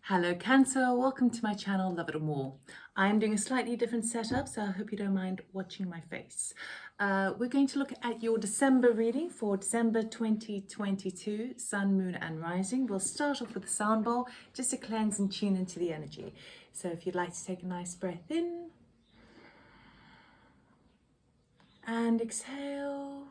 Hello Cancer, welcome to my channel Love It or More. I'm doing a slightly different setup, so I hope you don't mind watching my face. We're going to look at your December reading for December 2022, Sun, Moon and Rising. We'll start off with the sound bowl just to cleanse and tune into the energy. So if you'd like to take a nice breath in and exhale.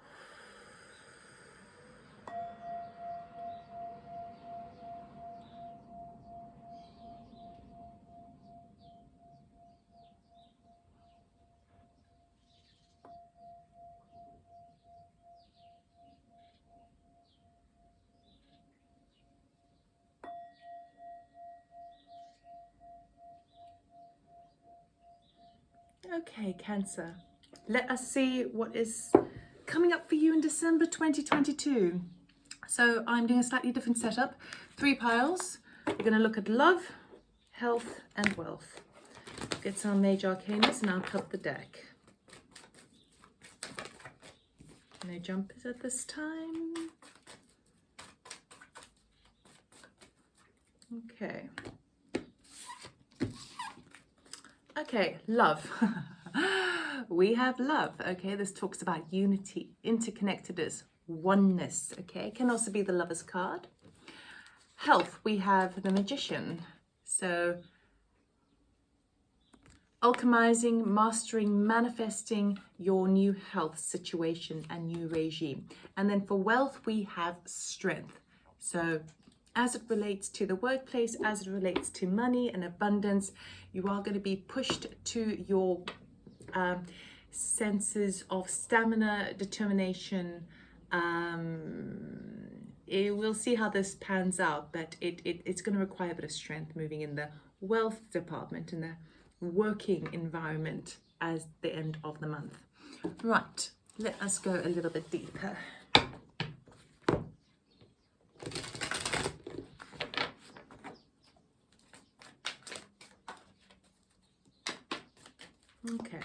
Okay, Cancer, let us see what is coming up for you in December 2022. So I'm doing a slightly different setup. 3 piles. We're going to look at love, health and wealth. Get some major arcanas and I'll cut the deck. No jumpers at this time. Okay. Okay, love. We have love. Okay, this talks about unity, interconnectedness, oneness. Okay, it can also be the Lover's card. Health, we have the Magician. So alchemizing, mastering, manifesting your new health situation and new regime. And then for wealth, we have strength. So as it relates to the workplace, as it relates to money and abundance, you are going to be pushed to your senses of stamina, determination. We'll see how this pans out, but it's going to require a bit of strength moving in the wealth department, in the working environment as the end of the month. Right, let us go a little bit deeper. Okay.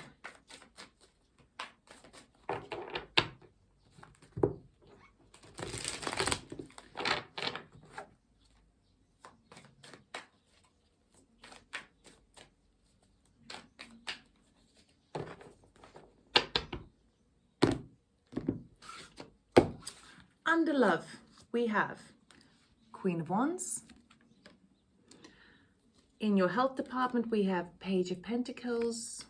Under love, we have Queen of Wands. In your health department, we have Page of Pentacles.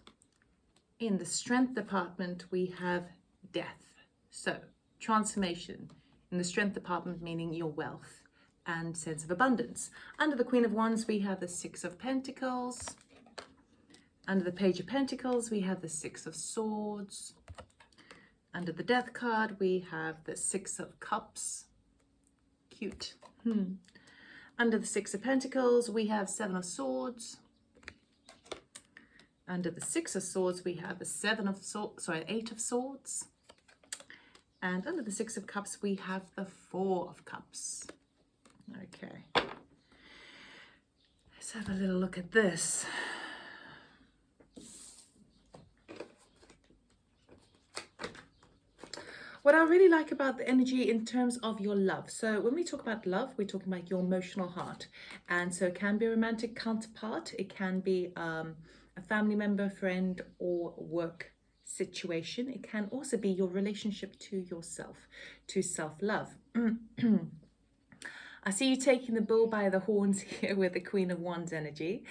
In the strength department, we have Death. So, transformation. In the strength department, meaning your wealth and sense of abundance. Under the Queen of Wands, we have the Six of Pentacles. Under the Page of Pentacles, we have the Six of Swords. Under the Death card, we have the Six of Cups. Cute. Under the Six of Pentacles, we have Seven of Swords. Under the Six of Swords, we have the Eight of Swords. And under the Six of Cups, we have the Four of Cups. Okay. Let's have a little look at this. What I really like about the energy in terms of your love. So when we talk about love, we're talking about your emotional heart. And so it can be a romantic counterpart. It can be a family member, friend, or work situation. It can also be your relationship to yourself, to self-love. I see you taking the bull by the horns here with the Queen of Wands energy.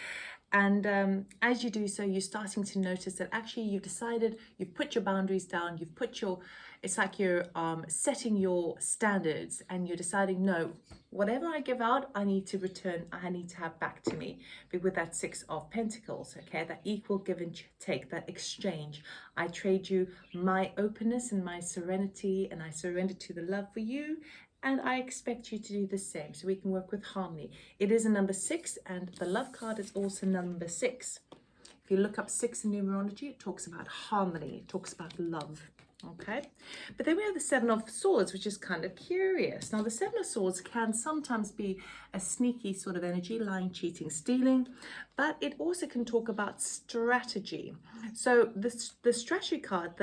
And as you do so, you're starting to notice that actually you've decided, you've put your boundaries down, you've put your, it's like you're setting your standards and you're deciding, no, whatever I give out, I need to return, I need to have back to me. But with that Six of Pentacles, okay, that equal give and take, that exchange. I trade you my openness and my serenity, and I surrender to the love for you. And I expect you to do the same, so we can work with harmony. It is a number 6, and the love card is also number 6. If you look up 6 in numerology, it talks about harmony, it talks about love, okay? But then we have the Seven of Swords, which is kind of curious. Now, the Seven of Swords can sometimes be a sneaky sort of energy, lying, cheating, stealing, but it also can talk about strategy. So the strategy card,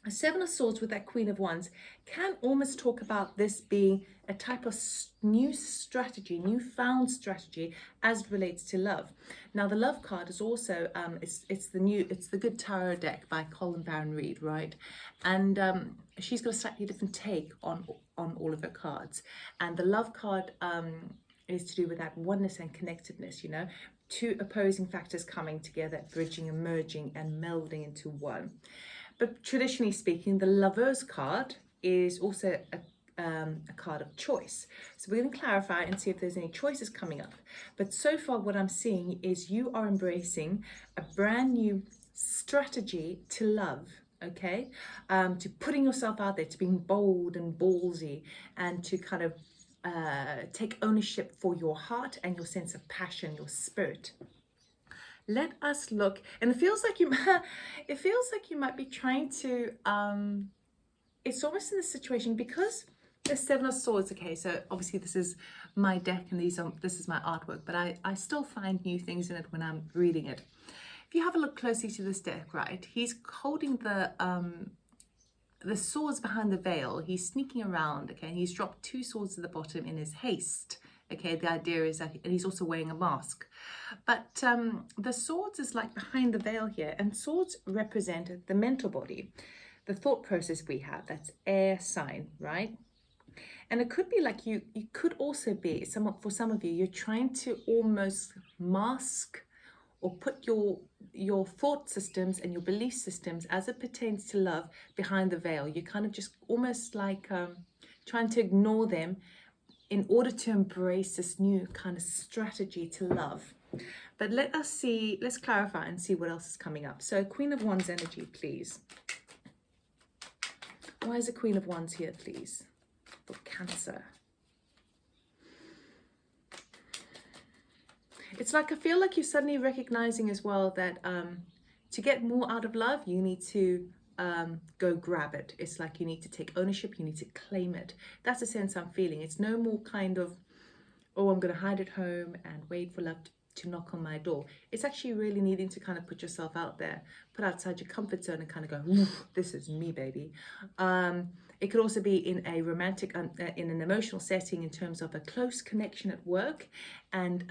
A Seven of Swords with that Queen of Wands can almost talk about this being a type of new strategy, newfound strategy as it relates to love. Now, the love card is also it's the Good Tarot deck by Colin Baron Reid, right? And she's got a slightly different take on all of her cards. And the love card is to do with that oneness and connectedness. You know, two opposing factors coming together, bridging and merging and melding into one. But traditionally speaking, the Lovers card is also a card of choice. So we're going to clarify and see if there's any choices coming up. But so far what I'm seeing is you are embracing a brand new strategy to love, okay? To putting yourself out there, to being bold and ballsy, and to kind of take ownership for your heart and your sense of passion, your spirit. Let us look, and it feels like you might be trying to it's almost in this situation because the Seven of Swords. Okay, so obviously this is my deck and this is my artwork, but I still find new things in it when I'm reading it. If you have a look closely to this deck, right, he's holding the swords behind the veil. He's sneaking around, okay, and he's dropped two swords at the bottom in his haste. Okay, the idea is that, and he's also wearing a mask. But the swords is like behind the veil here, and swords represent the mental body, the thought process we have. That's air sign, right? And it could be like you could also be, for some of you, you're trying to almost mask or put your thought systems and your belief systems as it pertains to love behind the veil. You're kind of just almost like trying to ignore them in order to embrace this new kind of strategy to love. But let's clarify and see what else is coming up. So Queen of Wands energy, please. Why is the Queen of Wands here, please? For Cancer. It's like I feel like you're suddenly recognizing as well that to get more out of love, you need to go grab it. It's like you need to take ownership, you need to claim it. That's the sense I'm feeling. It's no more kind of, oh, I'm going to hide at home and wait for love to knock on my door. It's actually really needing to kind of put yourself out there, put outside your comfort zone and kind of go, this is me, baby. It could also be in a romantic, in an emotional setting in terms of a close connection at work. And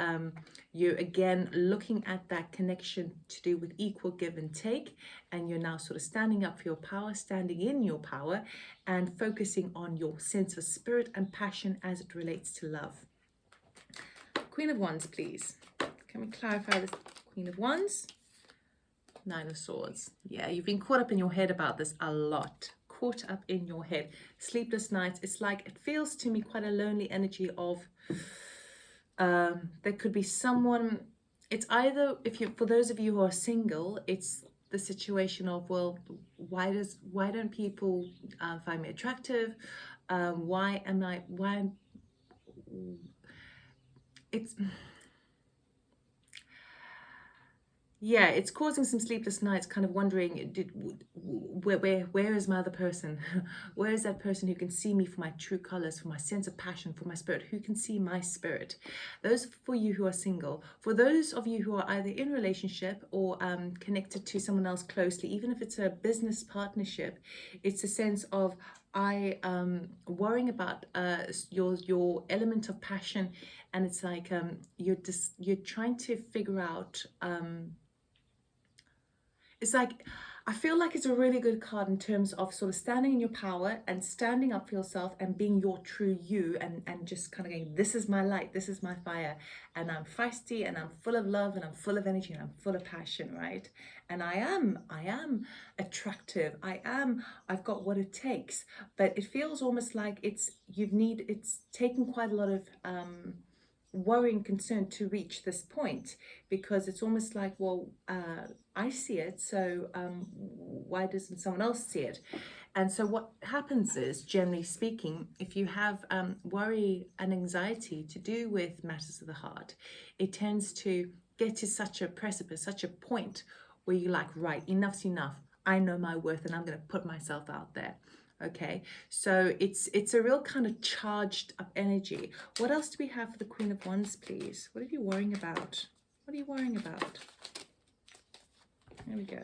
you're again looking at that connection to do with equal give and take. And you're now sort of standing up for your power, standing in your power, and focusing on your sense of spirit and passion as it relates to love. Queen of Wands, please. Can we clarify this? Queen of Wands, Nine of Swords. Yeah, you've been caught up in your head about this a lot. Caught up in your head. Sleepless nights. It's like, it feels to me quite a lonely energy of, there could be someone, it's either, for those of you who are single, it's the situation of, well, why don't people find me attractive? Yeah, it's causing some sleepless nights, kind of wondering, where is my other person? Where is that person who can see me for my true colors, for my sense of passion, for my spirit? Who can see my spirit? Those for you who are single. For those of you who are either in relationship or connected to someone else closely, even if it's a business partnership, it's a sense of worrying about your element of passion, and it's like you're trying to figure out. It's like, I feel like it's a really good card in terms of sort of standing in your power and standing up for yourself and being your true you, and just kind of going, this is my light, this is my fire, and I'm feisty and I'm full of love and I'm full of energy and I'm full of passion, right? And I am attractive. I've got what it takes, but it feels almost like it's taken quite a lot of worry and concern to reach this point, because it's almost like, well, I see it, so why doesn't someone else see it? And so what happens is, generally speaking, if you have worry and anxiety to do with matters of the heart, it tends to get to such a precipice, such a point where you're like, right, enough's enough. I know my worth and I'm going to put myself out there. Okay, so it's a real kind of charged up energy. What else do we have for the Queen of Wands, please? What are you worrying about? What are you worrying about? There we go.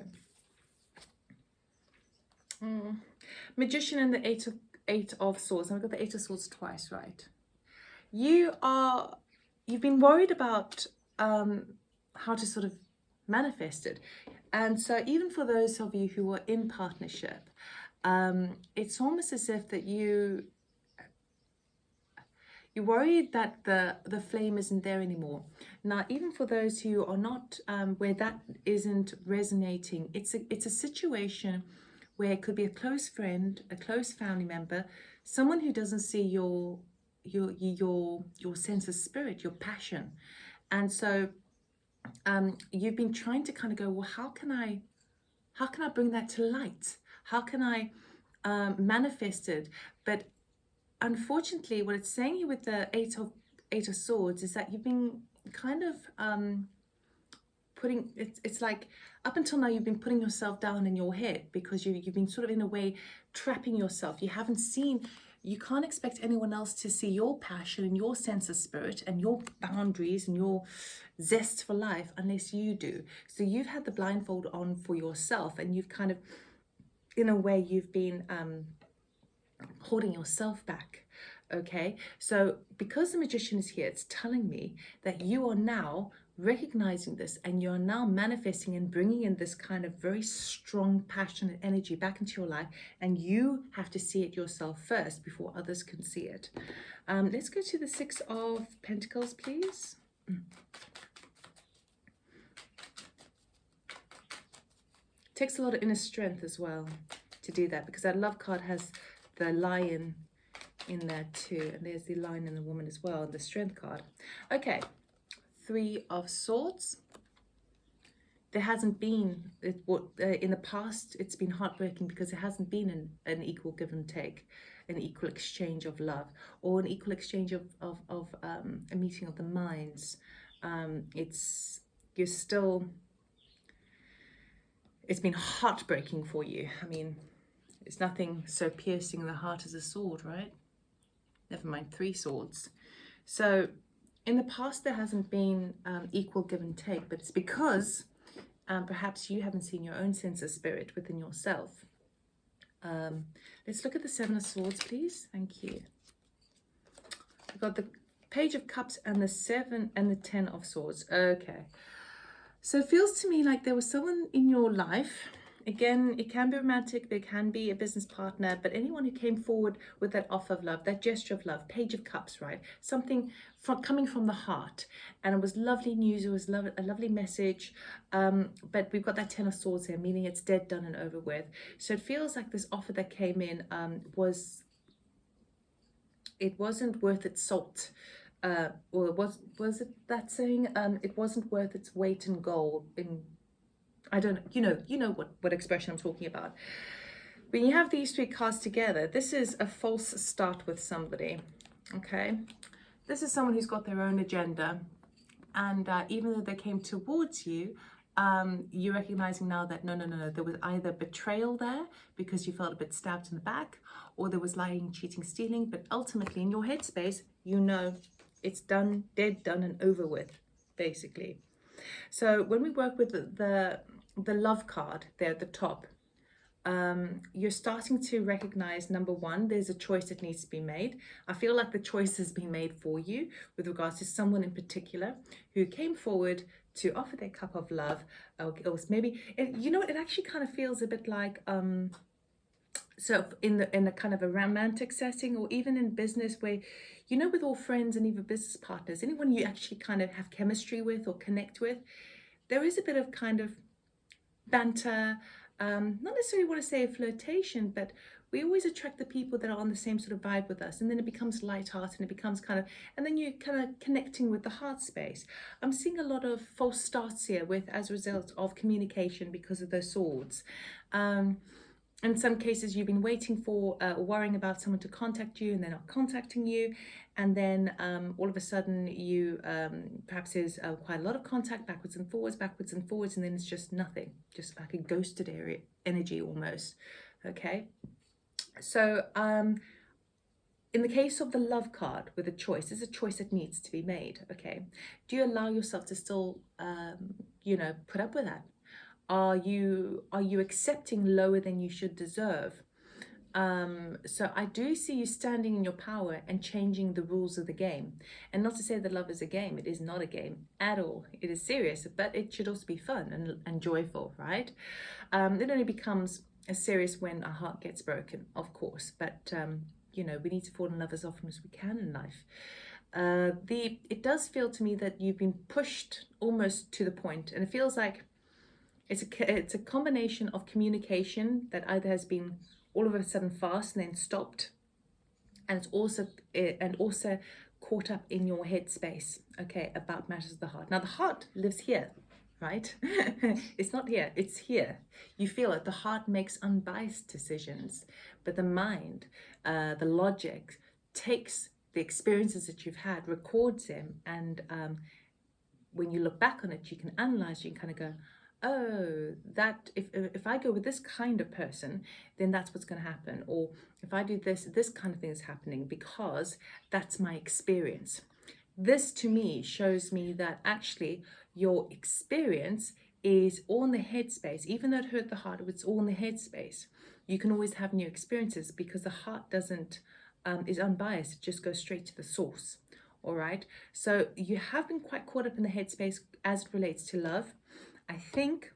Magician and the eight of swords. And we've got the eight of swords twice, right? You've been worried about how to sort of manifest it. And so even for those of you who are in partnership, it's almost as if that you're worried that the flame isn't there anymore. Now, even for those who are not, where that isn't resonating, it's a situation where it could be a close friend, a close family member, someone who doesn't see your sense of spirit, your passion. And so you've been trying to kind of go, well, how can I bring that to light? How can I manifest it? But unfortunately, what it's saying here with the eight of swords is that you've been kind of putting it's like up until now you've been putting yourself down in your head because you've been sort of in a way trapping yourself. You can't expect anyone else to see your passion and your sense of spirit and your boundaries and your zest for life unless you do. So you've had the blindfold on for yourself, and you've kind of, in a way, you've been holding yourself back. Okay, so because the Magician is here, it's telling me that you are now recognizing this, and you're now manifesting and bringing in this kind of very strong, passionate energy back into your life, and you have to see it yourself first before others can see it. Let's go to the Six of Pentacles, please. Takes a lot of inner strength as well to do that, because that Love card has the Lion in there too, and there's the Lion and the Woman as well, and the Strength card. Okay, Three of Swords. There hasn't been, in the past, it's been heartbreaking because there hasn't been an equal give and take, an equal exchange of love, or an equal exchange of a meeting of the minds. It's been heartbreaking for you. I mean, it's nothing so piercing in the heart as a sword, right? Never mind 3 swords. So in the past, there hasn't been equal give and take, but it's because perhaps you haven't seen your own sense of spirit within yourself. Let's look at the Seven of Swords, please. Thank you. We've got the Page of Cups and the 7 and the 10 of Swords. Okay. So it feels to me like there was someone in your life. Again, it can be romantic, but it can be a business partner, but anyone who came forward with that offer of love, that gesture of love, Page of Cups, right? Something coming from the heart. And it was lovely news, it was a lovely message, but we've got that 10 of Swords here, meaning it's dead, done, and over with. So it feels like this offer that came in it wasn't worth its salt. Or was it that saying? It wasn't worth its weight in gold. I don't know, you know what expression I'm talking about. When you have these 3 cards together, this is a false start with somebody, okay? This is someone who's got their own agenda, and even though they came towards you, you're recognizing now that no, there was either betrayal there because you felt a bit stabbed in the back, or there was lying, cheating, stealing, but ultimately in your headspace, you know it's done, dead, done, and over with, basically. So when we work with the Love card there at the top, you're starting to recognize, number one, there's a choice that needs to be made. I feel like the choice has been made for you with regards to someone in particular who came forward to offer their cup of love. Or maybe, you know what, it actually kind of feels a bit like, so in a kind of a romantic setting, or even in business where, you know, with all friends and even business partners, anyone you actually kind of have chemistry with or connect with, there is a bit of kind of banter, not necessarily want to say a flirtation, but we always attract the people that are on the same sort of vibe with us, and then it becomes lighthearted, and it becomes kind of, and then you're kind of connecting with the heart space. I'm seeing a lot of false starts here as a result of communication because of those swords. In some cases, you've been waiting for, worrying about someone to contact you, and they're not contacting you. And then all of a sudden, you perhaps there's quite a lot of contact backwards and forwards, and then it's just nothing, just like a ghosted energy almost. Okay. So in the case of the Love card with a choice, there's a choice that needs to be made. Okay. Do you allow yourself to still, put up with that? Are you accepting lower than you should deserve? So I do see you standing in your power and changing the rules of the game. And not to say that love is a game, it is not a game at all. It is serious, but it should also be fun and joyful, right? It only becomes serious when our heart gets broken, of course, but you know, we need to fall in love as often as we can in life. It does feel to me that you've been pushed almost to the point, and it feels like it's a combination of communication that either has been all of a sudden fast and then stopped, and it's also caught up in your headspace, okay, about matters of the heart. Now the heart lives here, right? It's not here, it's here. You feel it. The heart makes unbiased decisions, but the mind, the logic, takes the experiences that you've had, records them, and when you look back on it, you can analyze. You can kind of go, oh, that if I go with this kind of person, then that's what's going to happen. Or if I do this kind of thing is happening because that's my experience. This to me shows me that actually your experience is all in the headspace. Even though it hurt the heart, it's all in the headspace. You can always have new experiences because the heart doesn't is unbiased. It just goes straight to the source. All right. So you have been quite caught up in the headspace as it relates to love, I think,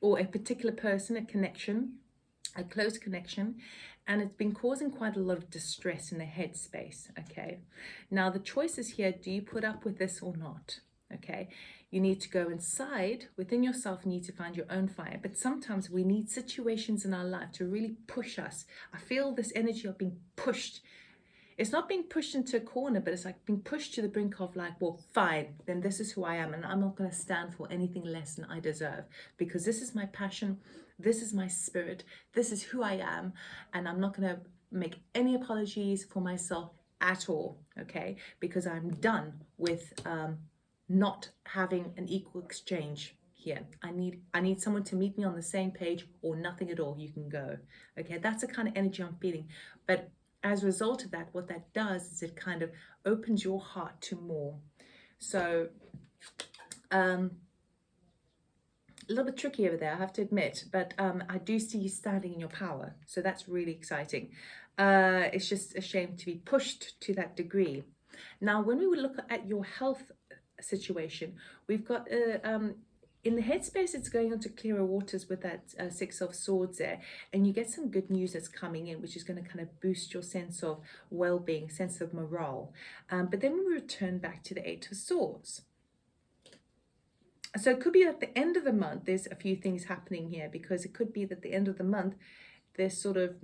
or a particular person, a connection, a close connection, and it's been causing quite a lot of distress in the headspace. Okay. Now the choice is here: do you put up with this or not? Okay. You need to go inside within yourself, you need to find your own fire. But sometimes we need situations in our life to really push us. I feel this energy of being pushed. It's not being pushed into a corner, but it's like being pushed to the brink of like, well, fine, then this is who I am, and I'm not going to stand for anything less than I deserve, because this is my passion, this is my spirit, this is who I am, and I'm not going to make any apologies for myself at all, okay? Because I'm done with not having an equal exchange here. I need someone to meet me on the same page, or nothing at all. You can go, okay? That's the kind of energy I'm feeling, but as a result of that, what that does is it kind of opens your heart to more. So a little bit tricky over there, I have to admit, but I do see you standing in your power. So that's really exciting. It's just a shame to be pushed to that degree. Now, when we would look at your health situation, we've got in the headspace, it's going on to clearer waters with that Six of Swords there, and you get some good news that's coming in, which is going to kind of boost your sense of well-being, sense of morale. But then we return back to the Eight of Swords. So it could be at the end of the month, there's a few things happening here, because it could be that at the end of the month, there's sort of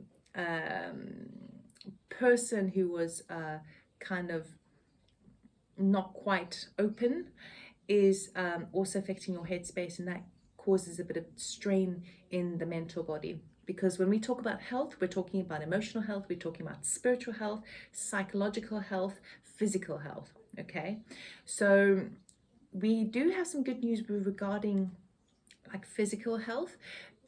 person who was kind of not quite open is also affecting your headspace, and that causes a bit of strain in the mental body. Because when we talk about health, we're talking about emotional health, we're talking about spiritual health, psychological health, physical health, okay? So we do have some good news regarding like physical health,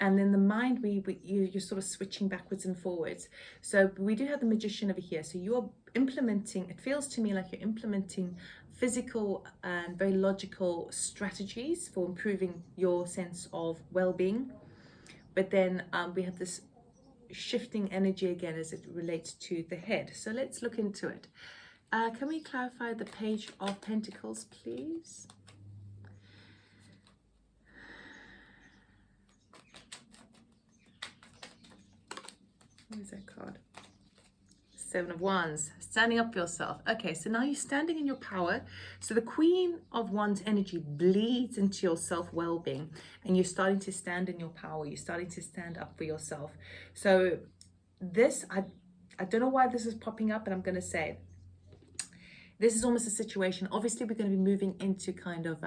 and then the mind, you're sort of switching backwards and forwards. So we do have the Magician over here. So you're implementing, it feels to me like you're implementing physical and very logical strategies for improving your sense of well-being. But then we have this shifting energy again as it relates to the head. So let's look into it. Can we clarify the Page of Pentacles, please? What is that card? Seven of Wands, standing up for yourself. Okay, so now you're standing in your power. So the Queen of Wands energy bleeds into your self-well-being, and you're starting to stand in your power. You're starting to stand up for yourself. So this, I don't know why this is popping up, but I'm going to say this is almost a situation. Obviously, we're going to be moving into kind of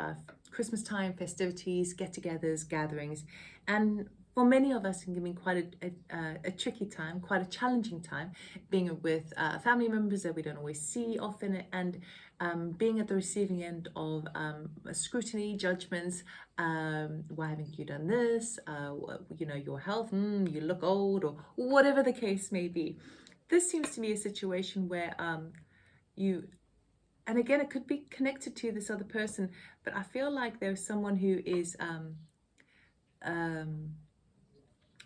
Christmas time, festivities, get-togethers, gatherings, and for many of us, it can be quite a tricky time, quite a challenging time, being with family members that we don't always see often, and being at the receiving end of scrutiny, judgments. Why haven't you done this? You know, your health, you look old, or whatever the case may be. This seems to be a situation where and again, it could be connected to this other person, but I feel like there's someone who is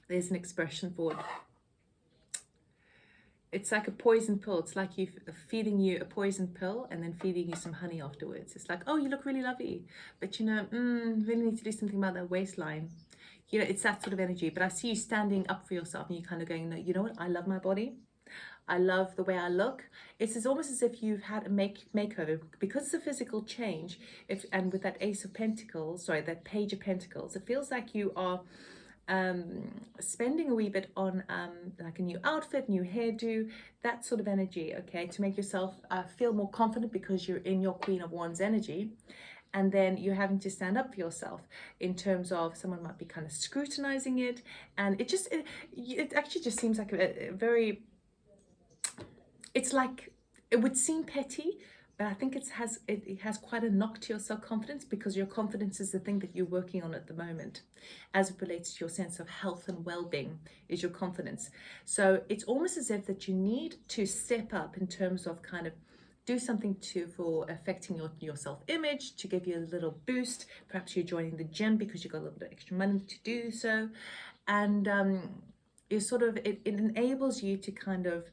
there's an expression for it. It's like a poison pill. It's like you feeding you a poison pill and then feeding you some honey afterwards. It's like, oh, you look really lovely, but you know, really need to do something about that waistline. You know, it's that sort of energy. But I see you standing up for yourself and you kind of going, no, you know what? I love my body. I love the way I look. It's almost as if you've had a makeover because it's a physical change. And with that Ace of Pentacles, sorry, that Page of Pentacles, it feels like you are spending a wee bit on like a new outfit, new hairdo, that sort of energy, okay, to make yourself feel more confident because you're in your Queen of Wands energy. And then you're having to stand up for yourself in terms of someone might be kind of scrutinizing it. And it actually just seems like a very, it's like, it would seem petty, but I think it has quite a knock to your self-confidence because your confidence is the thing that you're working on at the moment as it relates to your sense of health and well-being is your confidence. So it's almost as if that you need to step up in terms of kind of do something for affecting your self-image, to give you a little boost. Perhaps you're joining the gym because you've got a little bit of extra money to do so. And you're sort of, it enables you to kind of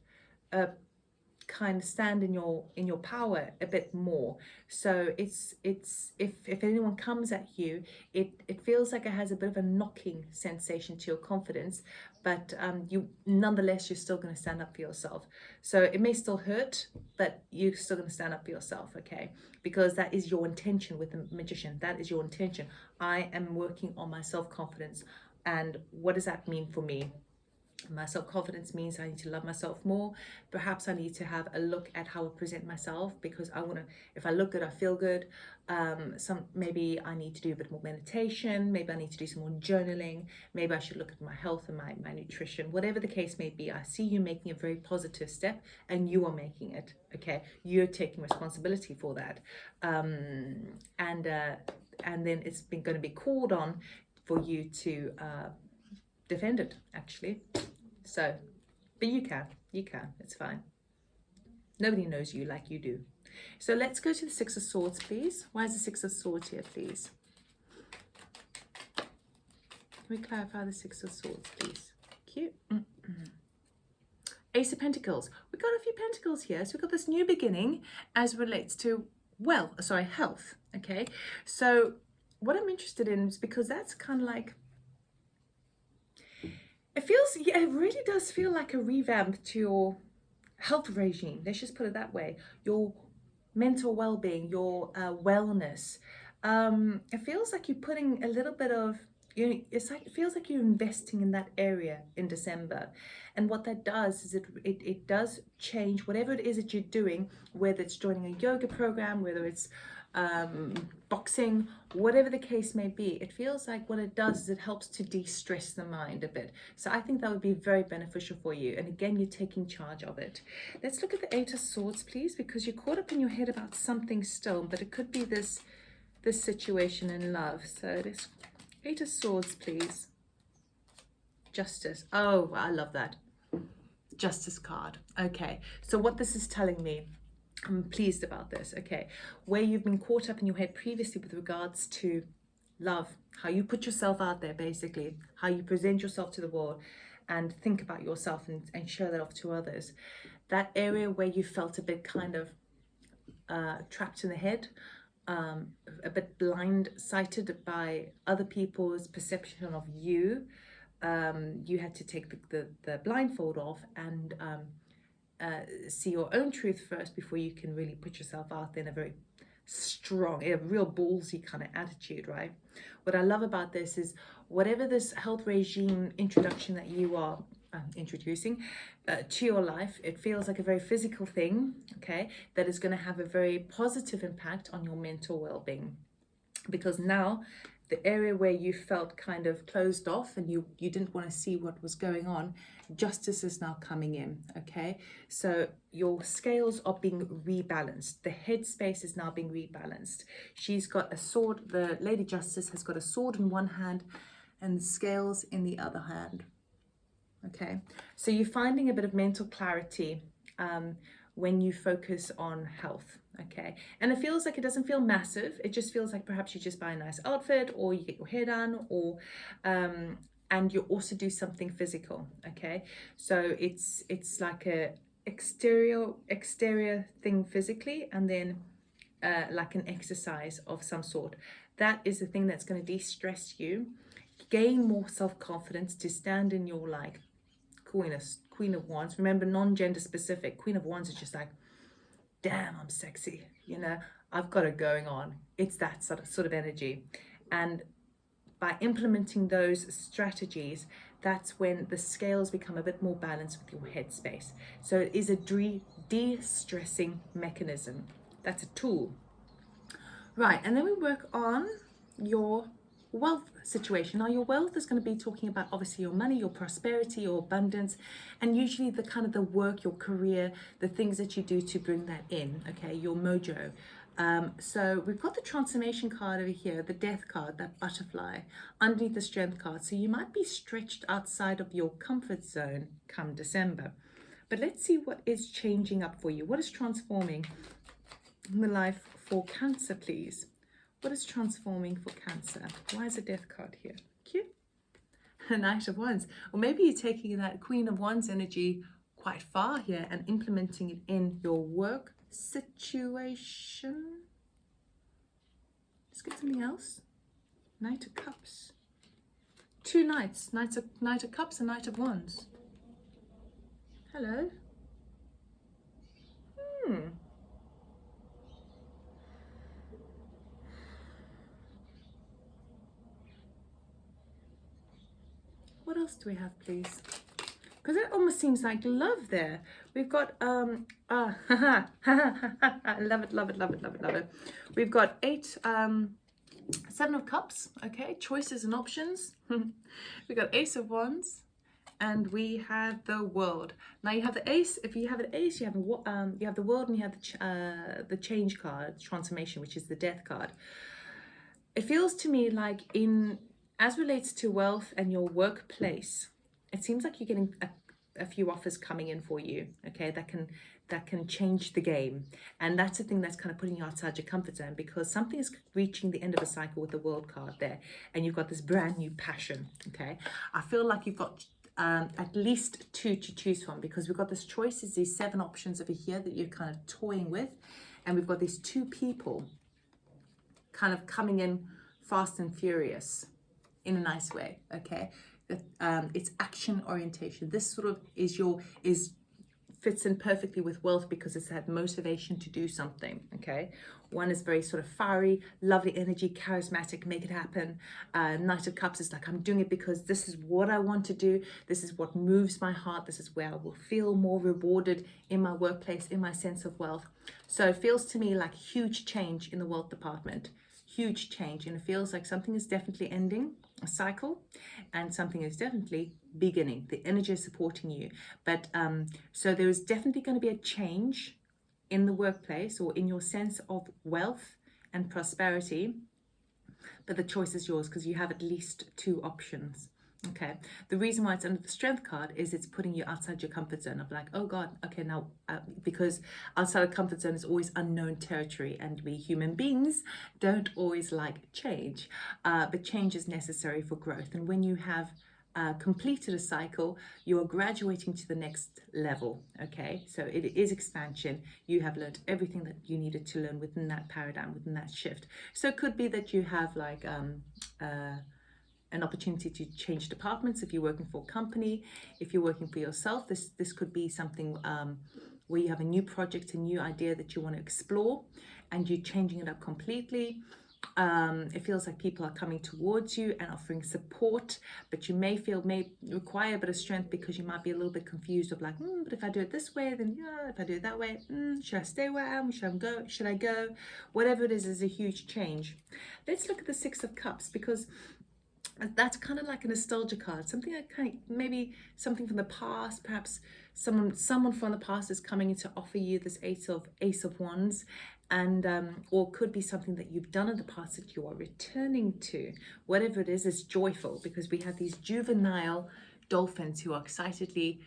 stand in your power a bit more. So it's if anyone comes at you, it feels like it has a bit of a knocking sensation to your confidence, but you nonetheless you're still going to stand up for yourself. So it may still hurt, but you're still going to stand up for yourself, okay? Because that is your intention with the Magician. That is your intention. I am working on my self-confidence. And what does that mean for me? My self-confidence means I need to love myself more. Perhaps I need to have a look at how I present myself, because I want to, if I look good, I feel good. Maybe I need to do a bit more meditation. Maybe I need to do some more journaling. Maybe I should look at my health and my nutrition. Whatever the case may be, I see you making a very positive step, and you are making it, okay? You're taking responsibility for that. And then it's going to be called on for you to defend it, actually. So, but you can, it's fine. Nobody knows you like you do. So let's go to the Six of Swords, please. Why is the Six of Swords here, please? Can we clarify the Six of Swords, please? Cute. Ace of Pentacles. We've got a few pentacles here. So we've got this new beginning as it relates to, health, okay? So what I'm interested in is because that's kind of like, it really does feel like a revamp to your health regime. Let's just put it that way. Your mental well-being, your wellness. It feels like you're putting a little bit of, it feels like you're investing in that area in December. And what that does is it does change whatever it is that you're doing, whether it's joining a yoga program, whether it's boxing, whatever the case may be. It feels like what it does is it helps to de-stress the mind a bit. So I think that would be very beneficial for you. And again, you're taking charge of it. Let's look at the Eight of Swords, please, because you're caught up in your head about something still, but it could be this situation in love. So this Eight of Swords, please. Justice. Oh, I love that. Justice card. Okay, so what this is telling me, I'm pleased about this, okay, where you've been caught up in your head previously with regards to love, how you put yourself out there, basically, how you present yourself to the world and think about yourself and show that off to others. That area where you felt a bit kind of trapped in the head, a bit blindsided by other people's perception of you. You had to take the blindfold off and see your own truth first before you can really put yourself out there in a very strong, a real ballsy kind of attitude, right? What I love about this is whatever this health regime introduction that you are introducing to your life, it feels like a very physical thing, okay, that is going to have a very positive impact on your mental well-being, because now the area where you felt kind of closed off and you didn't want to see what was going on, justice is now coming in, okay? So your scales are being rebalanced. The headspace is now being rebalanced. She's got a sword, the Lady Justice has got a sword in one hand and scales in the other hand, okay? So you're finding a bit of mental clarity when you focus on health. Okay, and it feels like it doesn't feel massive. It just feels like perhaps you just buy a nice outfit, or you get your hair done, or and you also do something physical. Okay, so it's like a exterior thing physically, and then like an exercise of some sort. That is the thing that's going to de-stress you, gain more self-confidence to stand in your like Queen of Wands. Remember, non-gender specific. Queen of Wands is just like, damn, I'm sexy, you know, I've got it going on. It's that sort of energy. And by implementing those strategies, that's when the scales become a bit more balanced with your headspace. So it is a de-stressing mechanism. That's a tool. Right, and then we work on your wealth situation. Now your wealth is going to be talking about obviously your money, your prosperity, your abundance, and usually the kind of the work, your career, the things that you do to bring that in, okay, your mojo. So we've got the transformation card over here, the death card, that butterfly, underneath the strength card. So you might be stretched outside of your comfort zone come December. But let's see what is changing up for you. What is transforming in the life for Cancer, please? What is transforming for Cancer? Why is a death card here? Cute. A Knight of Wands. Or maybe you're taking that Queen of Wands energy quite far here and implementing it in your work situation. Let's get something else. Knight of Cups. Two knights. Knight of Cups and Knight of Wands. Hello. What else do we have, please? Because it almost seems like love there. We've got love it, love it, love it, love it, love it. We've got 7 of Cups, okay, choices and options. We've got Ace of Wands, and we have the World. Now you have the Ace. If you have an Ace, you have the World, and you have the Change card, Transformation, which is the Death card. It feels to me like as relates to wealth and your workplace, it seems like you're getting a few offers coming in for you, okay, that can change the game. And that's the thing that's kind of putting you outside your comfort zone, because something is reaching the end of a cycle with the World card there, and you've got this brand new passion, okay? I feel like you've got at least 2 to choose from, because we've got this choices, these 7 options over here that you're kind of toying with, and we've got these 2 people kind of coming in fast and furious in a nice way, okay? It's action orientation. This sort of fits in perfectly with wealth, because it's that motivation to do something, okay? One is very sort of fiery, lovely energy, charismatic, make it happen. Knight of Cups is like, I'm doing it because this is what I want to do. This is what moves my heart. This is where I will feel more rewarded in my workplace, in my sense of wealth. So it feels to me like huge change in the wealth department. Huge change, and it feels like something is definitely ending a cycle, and something is definitely beginning. The energy is supporting you, but so there is definitely going to be a change in the workplace or in your sense of wealth and prosperity, but the choice is yours, because you have at least 2 options. Okay, the reason why it's under the strength card is it's putting you outside your comfort zone of like, oh God, okay, now because outside of comfort zone is always unknown territory, and we human beings don't always like change, but change is necessary for growth. And when you have completed a cycle, you are graduating to the next level, okay? So it is expansion. You have learned everything that you needed to learn within that paradigm, within that shift. So it could be that you have like an opportunity to change departments if you're working for a company. If you're working for yourself, this could be something where you have a new project, a new idea that you want to explore, and you're changing it up completely. It feels like people are coming towards you and offering support, but you may require a bit of strength, because you might be a little bit confused of like, but if I do it this way, then yeah, if I do it that way, should I stay where I am? Should I go? Whatever it is a huge change. Let's look at the 6 of Cups, because that's kind of like a nostalgia card, something that kind of, maybe something from the past, perhaps someone from the past is coming in to offer you this Ace of Wands, and or could be something that you've done in the past that you are returning to. Whatever it is joyful, because we have these juvenile dolphins who are excitedly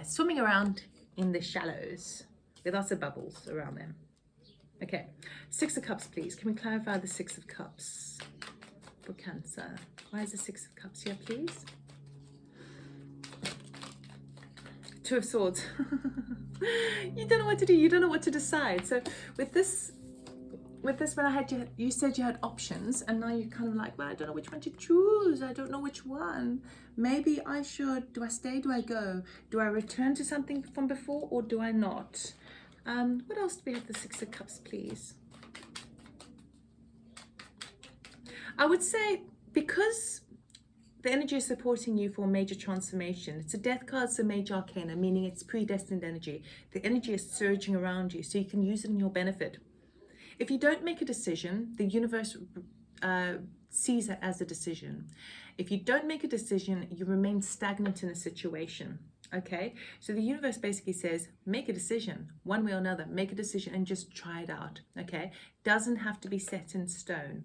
swimming around in the shallows. with lots of bubbles around them. Okay, Six of Cups, please. Can we clarify the Six of Cups for Cancer? Why is the Six of Cups here, please? Two of Swords. You don't know what to do. You don't know what to decide. So with this, when I had you said you had options, and now you're kind of like, well, I don't know which one to choose. I don't know which one. Maybe I should. Do I stay? Do I go? Do I return to something from before, or do I not? What else do we have? The Six of Cups, please. I would say, because the energy is supporting you for major transformation. It's a Death card, it's a major arcana, meaning it's predestined energy. The energy is surging around you, so you can use it in your benefit. If you don't make a decision, the universe sees it as a decision. If you don't make a decision, you remain stagnant in a situation. Okay, so the universe basically says, make a decision, one way or another, make a decision and just try it out. Okay, doesn't have to be set in stone.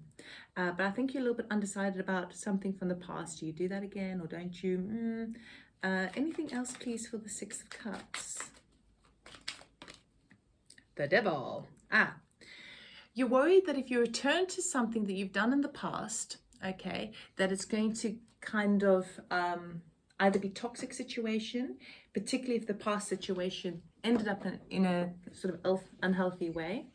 But I think you're a little bit undecided about something from the past. Do you do that again, or don't you? Anything else, please, for the Six of Cups? The Devil. You're worried that if you return to something that you've done in the past, okay, that it's going to kind of either be toxic situation, particularly if the past situation ended up in a sort of unhealthy way.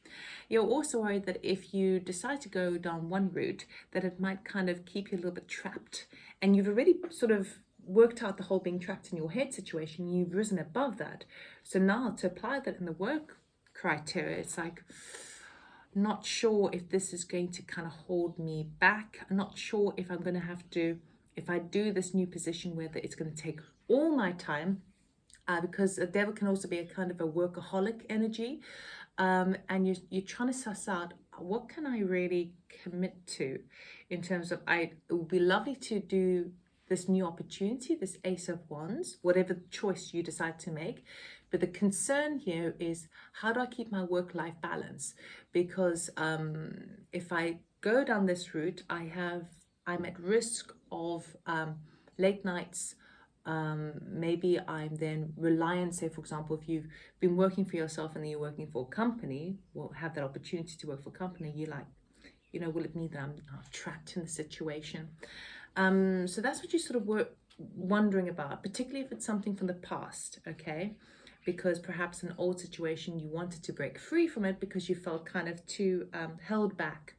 You're also worried that if you decide to go down one route, that it might kind of keep you a little bit trapped. And you've already sort of worked out the whole being trapped in your head situation. You've risen above that. So now to apply that in the work criteria, it's like, not sure if this is going to kind of hold me back. I'm not sure if I'm going to have to, if I do this new position, whether it's going to take all my time, because a devil can also be a kind of a workaholic energy, and you're trying to suss out, what can I really commit to in terms of, it would be lovely to do this new opportunity, this Ace of Wands, whatever choice you decide to make. But the concern here is, how do I keep my work-life balance? Because if I go down this route, I'm at risk of late nights. Maybe I'm then reliant, say for example, if you've been working for yourself and then you're working for a company, or have that opportunity to work for a company, you're like, you know, will it mean that I'm trapped in the situation? So that's what you sort of wondering about, particularly if it's something from the past, okay? Because perhaps an old situation, you wanted to break free from it because you felt kind of too held back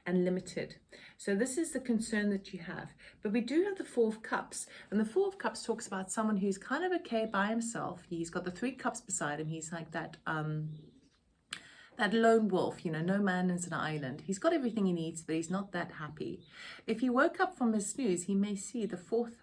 and limited. So this is the concern that you have. But we do have the Four of Cups, and the Four of Cups talks about someone who's kind of okay by himself. He's got the Three Cups beside him. He's like that that lone wolf, you know, no man is an island. He's got everything he needs, but he's not that happy. If he woke up from his snooze, he may see the fourth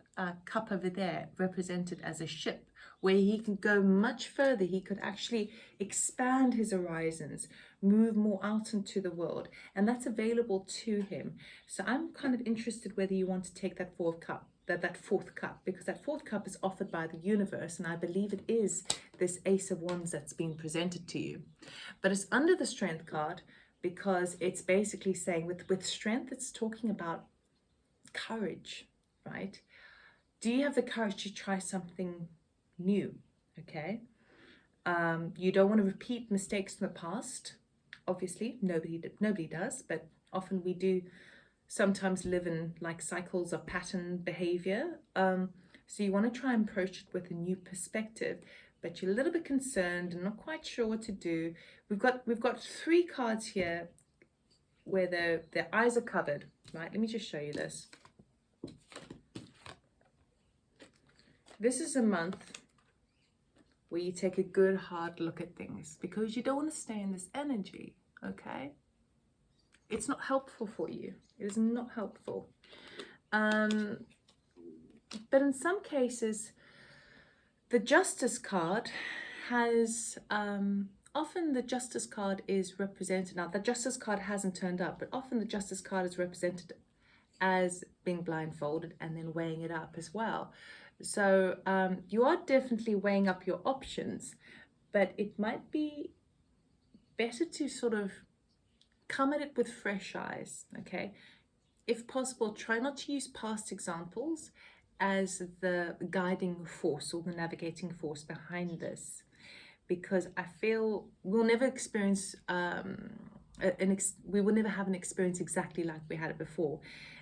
cup over there represented as a ship, where he can go much further. He could actually expand his horizons, move more out into the world, and that's available to him. So I'm kind of interested whether you want to take that fourth cup, that fourth cup, because that fourth cup is offered by the universe, and I believe it is this Ace of Wands that's been presented to you. But it's under the Strength card, because it's basically saying with strength, it's talking about courage, right? Do you have the courage to try something new? Okay, you don't want to repeat mistakes from the past. Obviously, nobody does, but often we do sometimes live in like cycles of pattern behavior. So you want to try and approach it with a new perspective, but you're a little bit concerned and not quite sure what to do. We've got three cards here where their eyes are covered, right? Let me just show you this. This is a month where you take a good hard look at things, because you don't want to stay in this energy, okay? It's not helpful for you. It is not helpful. But in some cases, the Justice card has, often the Justice card is represented, now the Justice card hasn't turned up, but often the Justice card is represented as being blindfolded and then weighing it up as well. So you are definitely weighing up your options, but it might be better to sort of come at it with fresh eyes, okay? If possible, try not to use past examples as the guiding force or the navigating force behind this, because I feel we'll never experience we will never have an experience exactly like we had it before.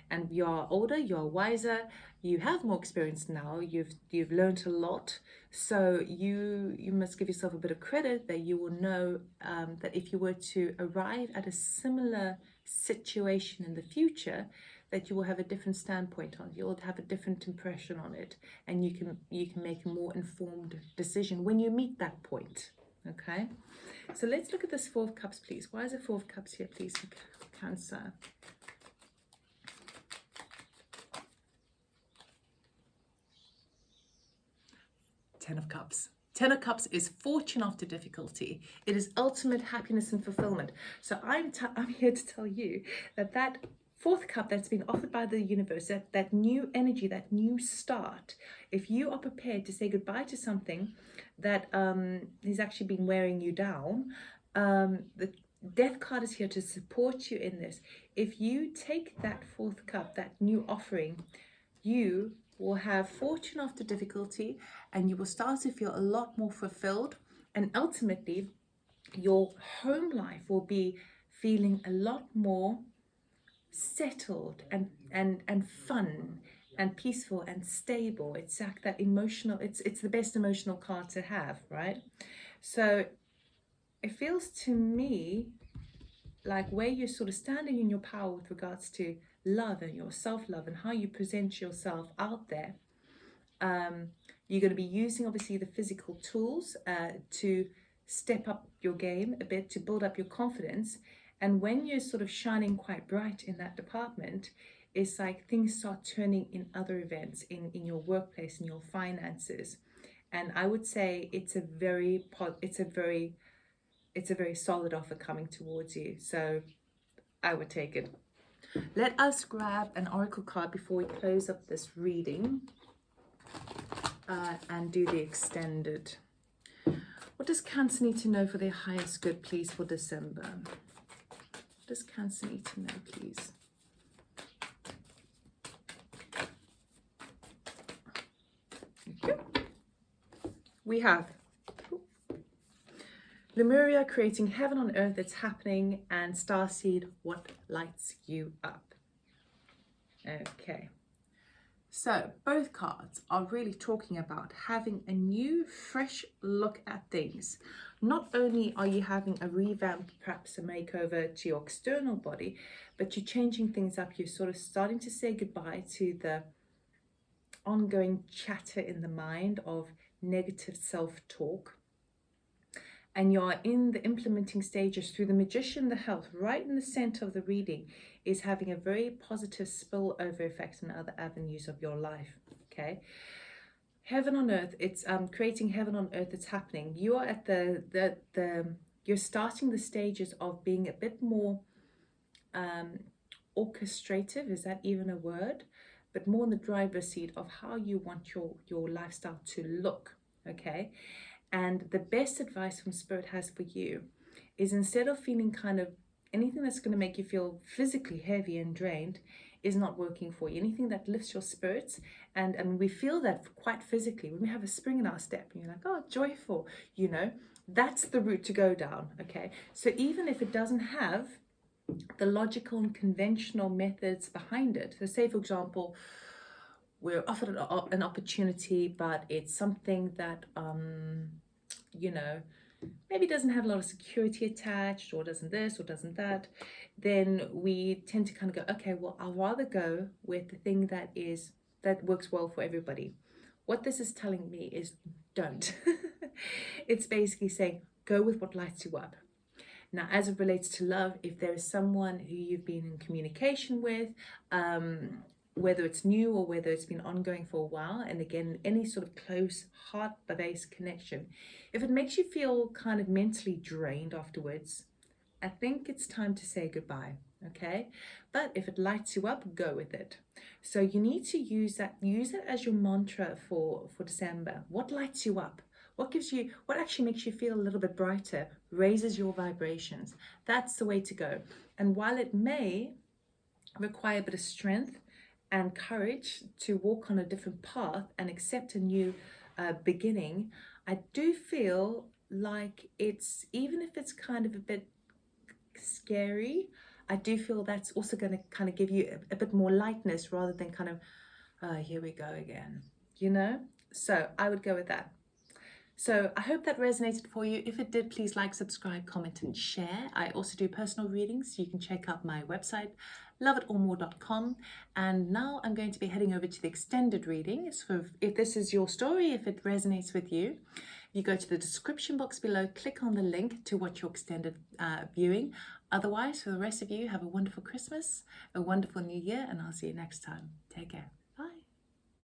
And you're older, you're wiser, you have more experience now, you've learned a lot. So you must give yourself a bit of credit that you will know that if you were to arrive at a similar situation in the future, that you will have a different standpoint on it. You'll have a different impression on it, and you can make a more informed decision when you meet that point. Okay, so let's look at this Four of Cups, please. Why is the Four of Cups here, please, for Cancer? Ten of Cups. Ten of Cups is fortune after difficulty. It is ultimate happiness and fulfillment. So I'm here to tell you that fourth cup that's been offered by the universe, that new energy, that new start, if you are prepared to say goodbye to something that has actually been wearing you down, the Death card is here to support you in this. If you take that fourth cup, that new offering, you will have fortune after difficulty, and you will start to feel a lot more fulfilled, and ultimately your home life will be feeling a lot more settled and fun and peaceful and stable. It's like that emotional, it's the best emotional card to have, right? So it feels to me like where you're sort of standing in your power with regards to love and your self-love and how you present yourself out there. You're going to be using obviously the physical tools to step up your game a bit, to build up your confidence. And when you're sort of shining quite bright in that department, it's like things start turning in other events, in your workplace, in your finances. And I would say it's a very solid offer coming towards you. So I would take it. Let us grab an oracle card before we close up this reading and do the extended. What does Cancer need to know for their highest good, please, for December? What does Cancer need to know, please? Thank you. We have Lemuria, creating heaven on earth, it's happening, and Starseed, what lights you up? Okay. So both cards are really talking about having a new, fresh look at things. Not only are you having a revamp, perhaps a makeover to your external body, but you're changing things up. You're sort of starting to say goodbye to the ongoing chatter in the mind of negative self-talk. And you're in the implementing stages through the Magician, the Health, right in the center of the reading, is having a very positive spillover effect in other avenues of your life, okay? Heaven on earth, it's creating heaven on earth, it's happening. You are at you're starting the stages of being a bit more orchestrative, is that even a word? But more in the driver's seat of how you want your lifestyle to look, okay? And the best advice from Spirit has for you is, instead of feeling kind of anything that's going to make you feel physically heavy and drained is not working for you. Anything that lifts your spirits, and we feel that quite physically when we have a spring in our step and you're like, oh, joyful, you know, that's the route to go down, okay? So even if it doesn't have the logical and conventional methods behind it, so say for example, we're offered an opportunity, but it's something that, you know, maybe doesn't have a lot of security attached, or doesn't this or doesn't that, then we tend to kind of go, okay, well, I'll rather go with the thing that works well for everybody. What this is telling me is don't. It's basically saying, go with what lights you up. Now, as it relates to love, if there is someone who you've been in communication with, whether it's new or whether it's been ongoing for a while, and again, any sort of close heart-based connection, if it makes you feel kind of mentally drained afterwards, I think it's time to say goodbye, okay? But if it lights you up, go with it. So you need to use it as your mantra for December. What lights you up? What actually makes you feel a little bit brighter, raises your vibrations? That's the way to go. And while it may require a bit of strength and courage to walk on a different path and accept a new beginning, I do feel like it's, even if it's kind of a bit scary, I do feel that's also going to kind of give you a bit more lightness rather than kind of, here we go again, you know? So I would go with that. So I hope that resonated for you. If it did, please like, subscribe, comment, and share. I also do personal readings. You can check out my website, loveitoormore.com. And now I'm going to be heading over to the extended reading. So if this is your story, if it resonates with you, you go to the description box below, click on the link to watch your extended viewing. Otherwise, for the rest of you, have a wonderful Christmas, a wonderful New Year, and I'll see you next time. Take care.